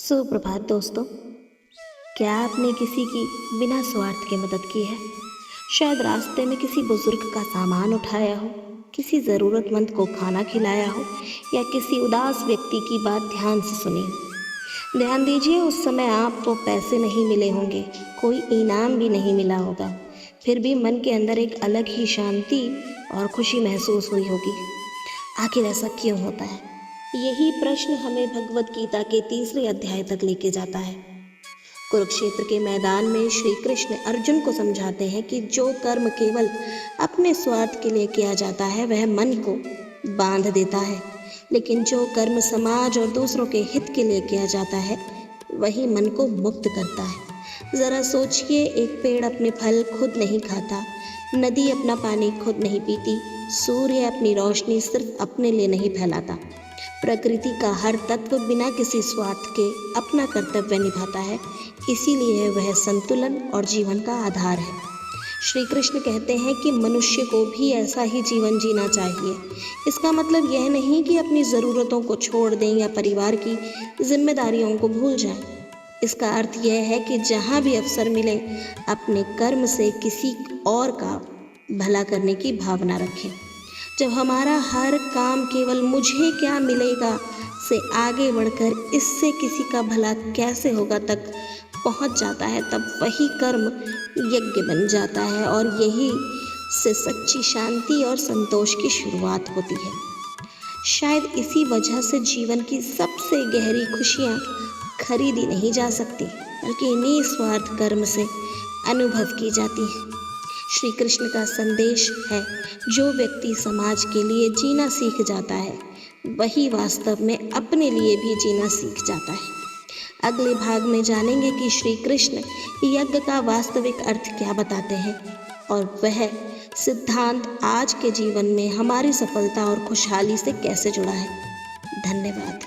सुप्रभात दोस्तों। क्या आपने किसी की बिना स्वार्थ के मदद की है? शायद रास्ते में किसी बुजुर्ग का सामान उठाया हो, किसी ज़रूरतमंद को खाना खिलाया हो या किसी उदास व्यक्ति की बात ध्यान से सुनी हो। ध्यान दीजिए, उस समय आपको पैसे नहीं मिले होंगे, कोई इनाम भी नहीं मिला होगा, फिर भी मन के अंदर एक अलग ही शांति और खुशी महसूस हुई होगी। आखिर ऐसा क्यों होता है? यही प्रश्न हमें भगवत गीता के 3रे अध्याय तक लेके जाता है। कुरुक्षेत्र के मैदान में श्री कृष्ण अर्जुन को समझाते हैं कि जो कर्म केवल अपने स्वार्थ के लिए किया जाता है वह मन को बांध देता है, लेकिन जो कर्म समाज और दूसरों के हित के लिए किया जाता है वही मन को मुक्त करता है। ज़रा सोचिए, एक पेड़ अपने फल खुद नहीं खाता, नदी अपना पानी खुद नहीं पीती, सूर्य अपनी रोशनी सिर्फ अपने लिए नहीं फैलाता। प्रकृति का हर तत्व बिना किसी स्वार्थ के अपना कर्तव्य निभाता है, इसीलिए वह संतुलन और जीवन का आधार है। श्री कृष्ण कहते हैं कि मनुष्य को भी ऐसा ही जीवन जीना चाहिए। इसका मतलब यह नहीं कि अपनी ज़रूरतों को छोड़ दें या परिवार की जिम्मेदारियों को भूल जाएं। इसका अर्थ यह है कि जहाँ भी अवसर मिले अपने कर्म से किसी और का भला करने की भावना रखें। जब हमारा हर काम केवल मुझे क्या मिलेगा से आगे बढ़कर इससे किसी का भला कैसे होगा तक पहुंच जाता है, तब वही कर्म यज्ञ बन जाता है और यही से सच्ची शांति और संतोष की शुरुआत होती है। शायद इसी वजह से जीवन की सबसे गहरी खुशियाँ खरीदी नहीं जा सकती, बल्कि इन्हीं स्वार्थ कर्म से अनुभव की जाती है। श्री कृष्ण का संदेश है, जो व्यक्ति समाज के लिए जीना सीख जाता है वही वास्तव में अपने लिए भी जीना सीख जाता है। अगले भाग में जानेंगे कि श्री कृष्ण यज्ञ का वास्तविक अर्थ क्या बताते हैं और वह सिद्धांत आज के जीवन में हमारी सफलता और खुशहाली से कैसे जुड़ा है। धन्यवाद।